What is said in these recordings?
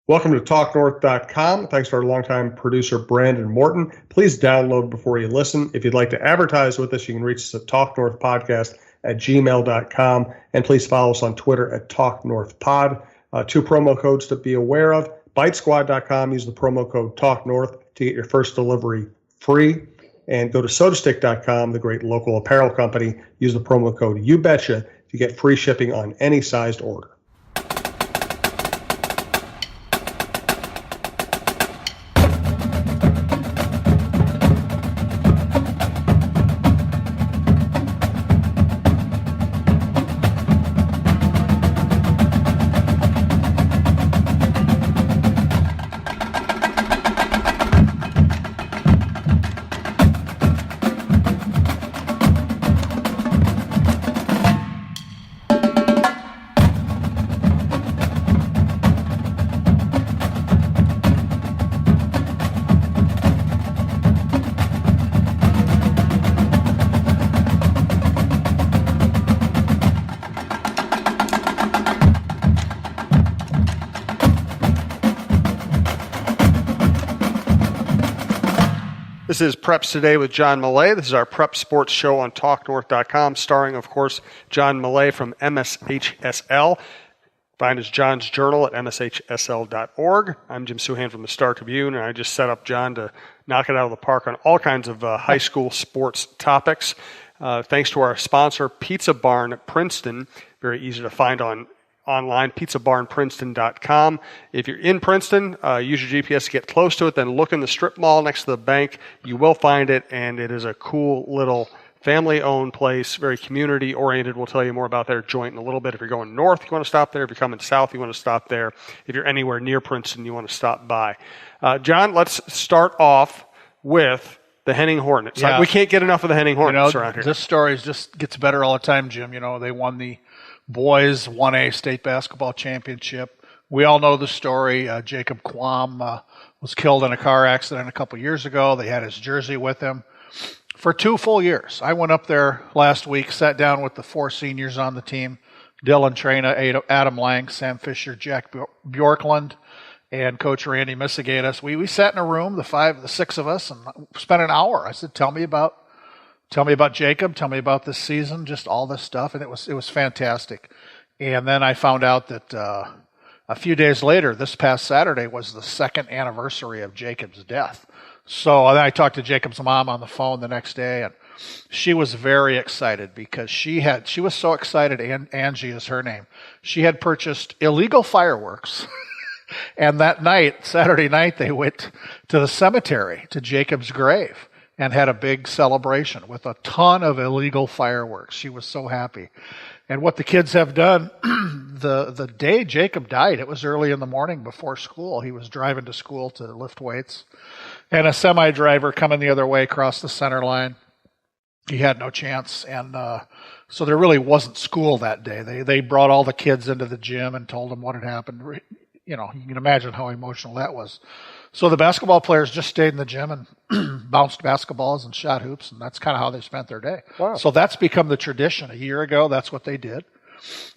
Welcome to TalkNorth.com. Thanks to our longtime producer, Brandon Morton. Please download before you listen. If you'd like to advertise with us, you can reach us at talknorthpodcast@gmail.com. And please follow us on Twitter at TalkNorthPod. Two promo codes to be aware of. BiteSquad.com. Use the promo code TalkNorth to get your first delivery free. And go to SodaStick.com, the great local apparel company. Use the promo code YouBetcha to get free shipping on any sized order. This is Preps Today with John Millea. This is our prep sports show on TalkNorth.com, starring, of course, John Millea from MSHSL. Find his John's Journal at mshsl.org. I'm Jim Suhan from the Star Tribune, and I just set up John to knock it out of the park on all kinds of high school sports topics. Thanks to our sponsor, Pizza Barn Princeton. Very easy to find online, pizzabarnprinceton.com. If you're in Princeton, use your GPS to get close to it, then look in the strip mall next to the bank. You will find it, and it is a cool little family-owned place, very community-oriented. We'll tell you more about their joint in a little bit. If you're going north, you want to stop there. If you're coming south, you want to stop there. If you're anywhere near Princeton, you want to stop by. John, let's start off with the Henning Hornets. Yeah. We can't get enough of the Henning Hornets around here. This story just gets better all the time, Jim. They won the boys 1A state basketball championship. We all know the story. Jacob Quam was killed in a car accident a couple years ago. They had his jersey with him for 2 full years. I went up there last week, sat down with the 4 seniors on the team, Dylan Trena, Adam Lang, Sam Fisher, Jack Bjorkland, and Coach Randy Missigatis. We sat in a room, the 6 of us, and spent an hour. I said, Tell me about Jacob. Tell me about this season, just all this stuff. And it was fantastic. And then I found out that a few days later, this past Saturday, was the 2nd anniversary of Jacob's death. So then I talked to Jacob's mom on the phone the next day, and she was very excited because she was so excited, and Angie is her name. She had purchased illegal fireworks. And that night, Saturday night, they went to the cemetery, to Jacob's grave, and had a big celebration with a ton of illegal fireworks. She was so happy. And what the kids have done, the day Jacob died, it was early in the morning before school. He was driving to school to lift weights. And a semi-driver coming the other way across the center line. He had no chance. And so there really wasn't school that day. They brought all the kids into the gym and told them what had happened. You can imagine how emotional that was. So the basketball players just stayed in the gym and bounced basketballs and shot hoops, and that's kind of how they spent their day. Wow. So that's become the tradition. A year ago, that's what they did.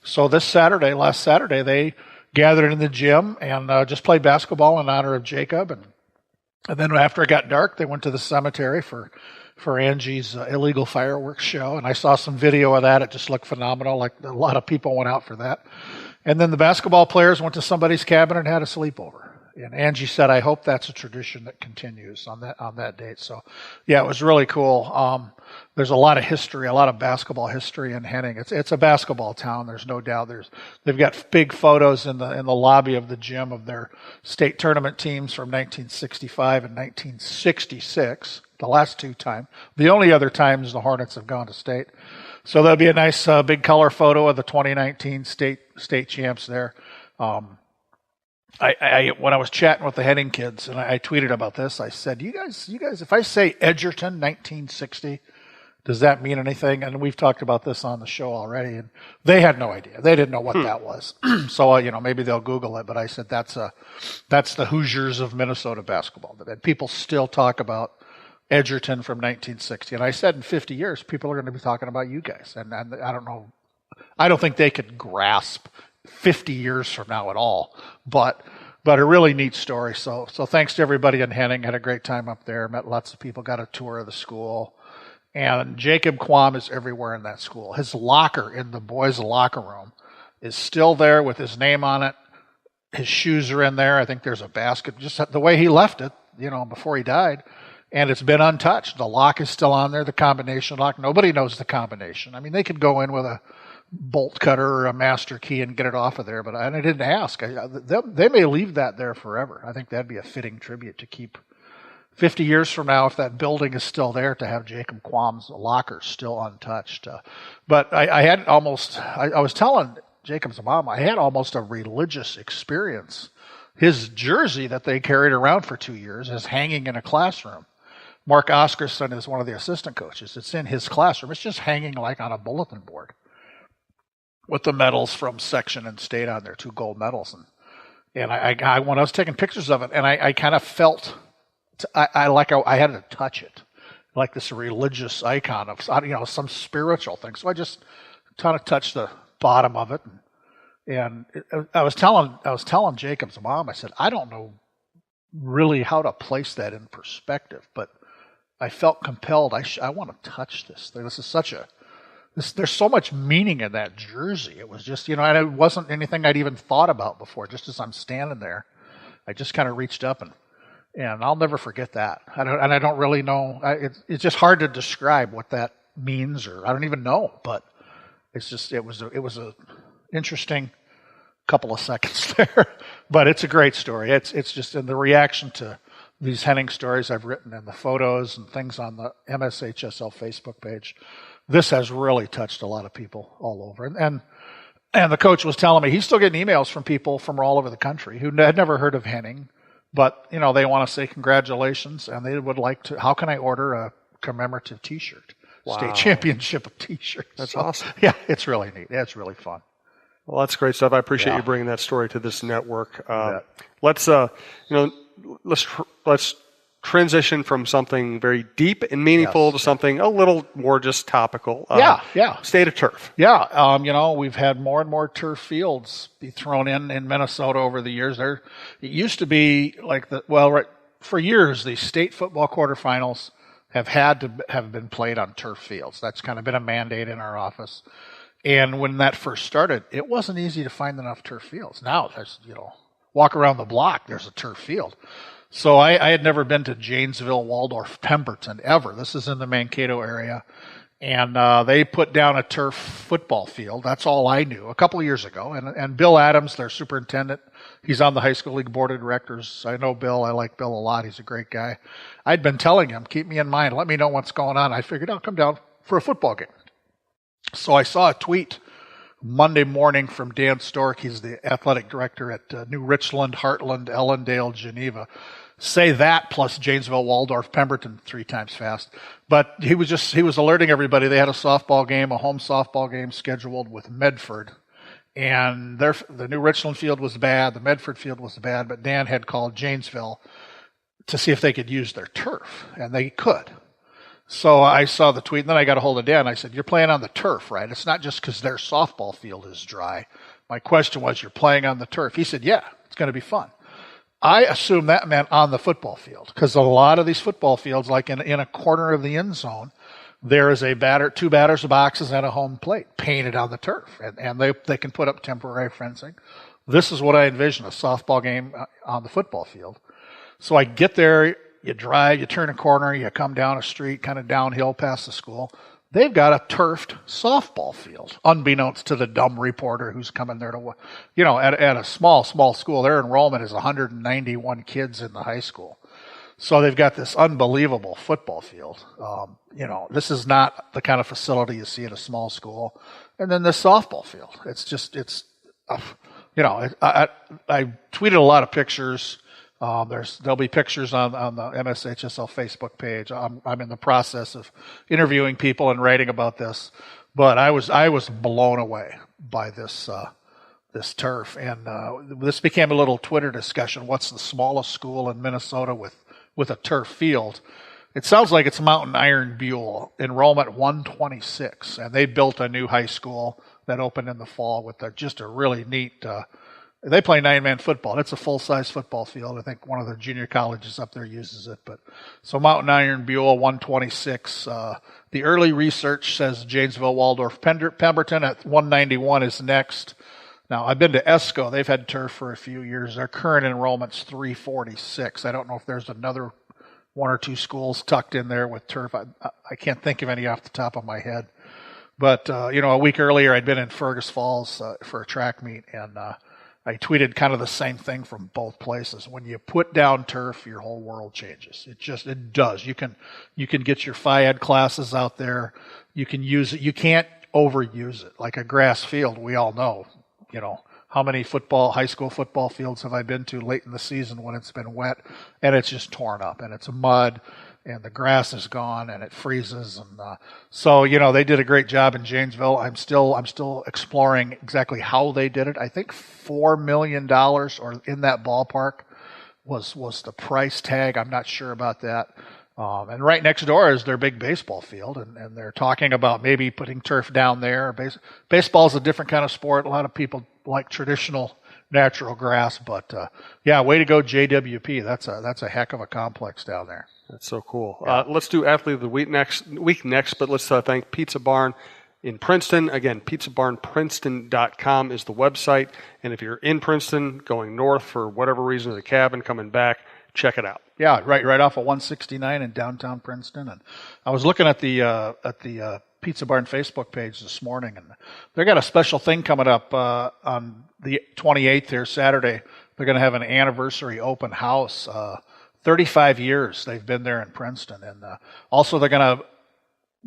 So last Saturday, they gathered in the gym and just played basketball in honor of Jacob. And then after it got dark, they went to the cemetery for Angie's illegal fireworks show. And I saw some video of that. It just looked phenomenal. Like a lot of people went out for that. And then the basketball players went to somebody's cabin and had a sleepover. And Angie said, I hope that's a tradition that continues on that date. So, yeah, it was really cool. There's a lot of history, a lot of basketball history in Henning. It's a basketball town. There's no doubt. They've got big photos in the lobby of the gym of their state tournament teams from 1965 and 1966. The last 2 times. The only other times the Hornets have gone to state. So there'll be a nice big color photo of the 2019 state champs there. When I was chatting with the Henning kids, and I tweeted about this, I said, you guys, if I say Edgerton 1960, does that mean anything? And we've talked about this on the show already, and they had no idea. They didn't know what that was. So, maybe they'll Google it, but I said that's the Hoosiers of Minnesota basketball. And people still talk about Edgerton from 1960. And I said in 50 years, people are going to be talking about you guys. And I don't know. I don't think they could grasp 50 years from now at all. But But a really neat story. So thanks to everybody in Henning. Had a great time up there. Met lots of people. Got a tour of the school. And Jacob Quam is everywhere in that school. His locker in the boys' locker room is still there with his name on it. His shoes are in there. I think there's a basket, just the way he left it, before he died. And it's been untouched. The lock is still on there, the combination lock. Nobody knows the combination. I mean, they could go in with a bolt cutter or a master key and get it off of there, but I didn't ask. They may leave that there forever. I think that'd be a fitting tribute to keep 50 years from now, if that building is still there, to have Jacob Quam's locker still untouched. But I was telling Jacob's mom, I had almost a religious experience. His jersey that they carried around for 2 years is hanging in a classroom. Mark Oscarson is one of the assistant coaches. It's in his classroom. It's just hanging like on a bulletin board with the medals from section and state on there, 2 gold medals. And I when I was taking pictures of it, and I kind of felt, I had to touch it, like this religious icon of, some spiritual thing. So I just kind of touched the bottom of it. And I was telling Jacob's mom, I said, I don't know really how to place that in perspective, but I felt compelled. I want to touch this thing. There's so much meaning in that jersey. It was just, and it wasn't anything I'd even thought about before. Just as I'm standing there, I just kind of reached up and I'll never forget that. I don't really know. It's just hard to describe what that means, or I don't even know. But it's just, it was a interesting couple of seconds there. But it's a great story. It's just in the reaction to these Henning stories I've written and the photos and things on the MSHSL Facebook page. This has really touched a lot of people all over. And the coach was telling me he's still getting emails from people from all over the country who had never heard of Henning, but they want to say congratulations, and they would like to. How can I order a commemorative T-shirt? Wow. State championship T-shirt. That's awesome. Yeah, it's really neat. Yeah, it's really fun. Well, that's great stuff. I appreciate you bringing that story to this network. Let's transition from something very deep and meaningful to something a little more just topical. State of turf. Yeah. We've had more and more turf fields be thrown in Minnesota over the years. It used to be like for years, the state football quarterfinals have had to have been played on turf fields. That's kind of been a mandate in our office. And when that first started, it wasn't easy to find enough turf fields. Now there's, walk around the block, there's a turf field. So I had never been to Janesville, Waldorf, Pemberton ever. This is in the Mankato area. And they put down a turf football field. That's all I knew a couple of years ago. And Bill Adams, their superintendent, he's on the high school league board of directors. I know Bill. I like Bill a lot. He's a great guy. I'd been telling him, keep me in mind. Let me know what's going on. I figured I'll come down for a football game. So I saw a tweet Monday morning from Dan Stork. He's the athletic director at New Richland, Heartland, Ellendale, Geneva. Say that plus Janesville, Waldorf, Pemberton 3 times fast. But he was alerting everybody. They had a softball game, a home softball game scheduled with Medford. And the New Richland field was bad. The Medford field was bad. But Dan had called Janesville to see if they could use their turf. And they could. So I saw the tweet, and then I got a hold of Dan. I said, you're playing on the turf, right? It's not just because their softball field is dry. My question was, you're playing on the turf? He said, yeah, it's going to be fun. I assumed that meant on the football field, because a lot of these football fields, like in a corner of the end zone, there is a 2 batters boxes and a home plate painted on the turf, and they can put up temporary fencing. This is what I envision, a softball game on the football field. So I get there, you drive, you turn a corner, you come down a street, kind of downhill past the school. They've got a turfed softball field, unbeknownst to the dumb reporter who's coming there to, at a small school. Their enrollment is 191 kids in the high school. So they've got this unbelievable football field. This is not the kind of facility you see at a small school. And then the softball field. I tweeted a lot of pictures. There'll be pictures on the MSHSL Facebook page. I'm in the process of interviewing people and writing about this, but I was blown away by this turf, and this became a little Twitter discussion. What's the smallest school in Minnesota with a turf field? It sounds like it's Mountain Iron Buell, enrollment 126, and they built a new high school that opened in the fall with just a really neat They play 9-man football. It's a full-size football field. I think one of the junior colleges up there uses it. But so Mountain Iron, Buell, 126. The early research says Janesville, Waldorf, Pemberton at 191 is next. Now, I've been to ESCO. They've had turf for a few years. Their current enrollment's 346. I don't know if there's another one or two schools tucked in there with turf. I can't think of any off the top of my head. But, a week earlier I'd been in Fergus Falls for a track meet, and I tweeted kind of the same thing from both places. When you put down turf, your whole world changes. It does. You can get your Phi Ed classes out there. You can use it. You can't overuse it. Like a grass field, we all know. How many high school football fields have I been to late in the season when it's been wet and it's just torn up and it's mud and the grass is gone and it freezes. And so they did a great job in Janesville. I'm still exploring exactly how they did it. I think $4 million or in that ballpark was the price tag. I'm not sure about that. And right next door is their big baseball field, and they're talking about maybe putting turf down there. Baseball is a different kind of sport. A lot of people like traditional natural grass, but way to go, JWP. That's a heck of a complex down there. That's so cool. Let's do Athlete of the Week next, but let's thank Pizza Barn in Princeton. Again, pizzabarnprinceton.com is the website, and if you're in Princeton going north for whatever reason to the cabin, coming back, check it out. Yeah, right off of 169 in downtown Princeton. And I was looking at the Pizza Barn Facebook page this morning, and they got a special thing coming up on the 28th here, Saturday. They're going to have an anniversary open house. 35 years they've been there in Princeton, and also they're going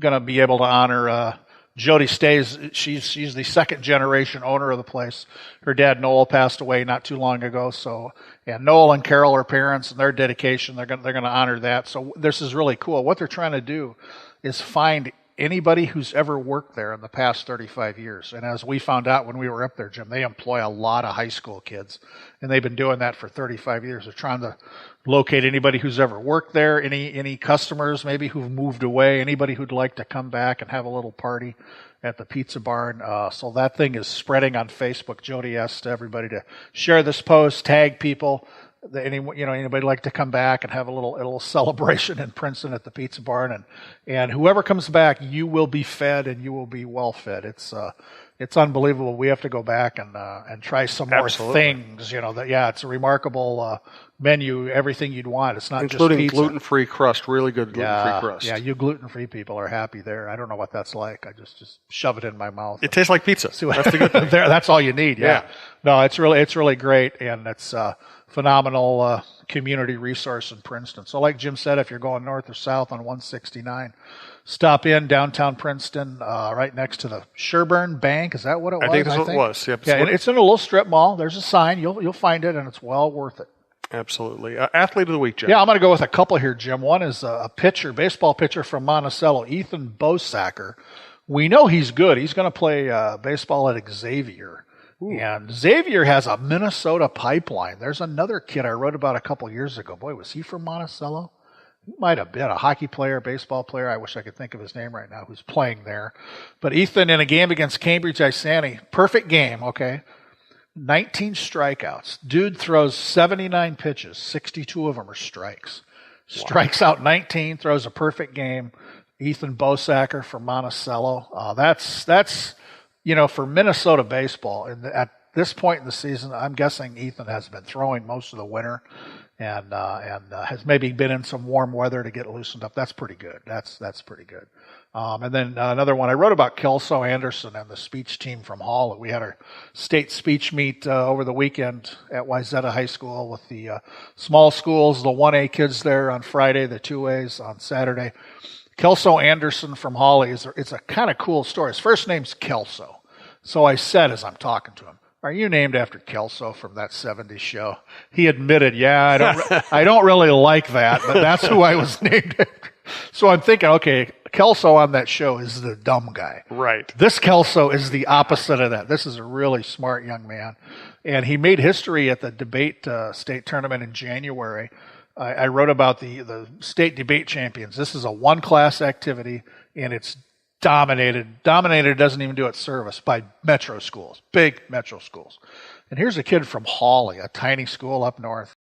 to be able to honor Jody Stays. She's the second generation owner of the place. Her dad Noel passed away not too long ago. So, and Noel and Carol are parents, and their dedication, they're going to honor that. So this is really cool. What they're trying to do is find anybody who's ever worked there in the past 35 years. And as we found out when we were up there, Jim, they employ a lot of high school kids, and they've been doing that for 35 years. They're trying to locate anybody who's ever worked there, any customers maybe who've moved away, anybody who'd like to come back and have a little party at the Pizza Barn. So that thing is spreading on Facebook. Jody asked everybody to share this post, tag people. Anybody like to come back and have a little celebration in Princeton at the Pizza Barn, and whoever comes back, you will be fed and you will be well fed. It's unbelievable. We have to go back and try some more things. It's a remarkable menu. Everything you'd want. It's not including just pizza. Gluten-free crust. Really good gluten-free crust. Yeah, you gluten-free people are happy there. I don't know what that's like. I just shove it in my mouth. It tastes like pizza. That's the good thing. That's all you need. Yeah. No, it's really great, and it's phenomenal community resource in Princeton. So like Jim said, if you're going north or south on 169, stop in downtown Princeton, right next to the Sherburne Bank. Is that what it was? I think that's what it was. Yep. Yeah, it's in a little strip mall. There's a sign. You'll find it, and it's well worth it. Absolutely. Athlete of the Week, Jim. Yeah, I'm going to go with a couple here, Jim. One is a baseball pitcher from Monticello, Ethan Bosacker. We know he's good. He's going to play baseball at Xavier. Ooh. And Xavier has a Minnesota pipeline. There's another kid I wrote about a couple years ago. Boy, was he from Monticello? He might have been a hockey player, baseball player. I wish I could think of his name right now, who's playing there. But Ethan, in a game against Cambridge Isani, perfect game, okay? 19 strikeouts. Dude throws 79 pitches. 62 of them are strikes. Wow. Strikes out 19, throws a perfect game. Ethan Bosacker from Monticello. That's for Minnesota baseball. And at this point in the season, I'm guessing Ethan has been throwing most of the winter and has maybe been in some warm weather to get loosened up. That's pretty good. That's pretty good. And then another one I wrote about Kelso Anderson and the speech team from Hall. We had our state speech meet over the weekend at Wayzata High School with the small schools, the 1A kids there on Friday, the 2As on Saturday. Kelso Anderson from Hawley it's a kind of cool story. His first name's Kelso. So I said as I'm talking to him, "Are you named after Kelso from that 70s show?" He admitted, "Yeah, I don't really like that, but that's who I was named after." So I'm thinking, okay, Kelso on that show is the dumb guy. Right. This Kelso is the opposite of that. This is a really smart young man. And he made history at the debate state tournament in January. I wrote about the state debate champions. This is a one-class activity, and it's dominated doesn't even do it service by metro schools, big metro schools. And here's a kid from Hawley, a tiny school up north.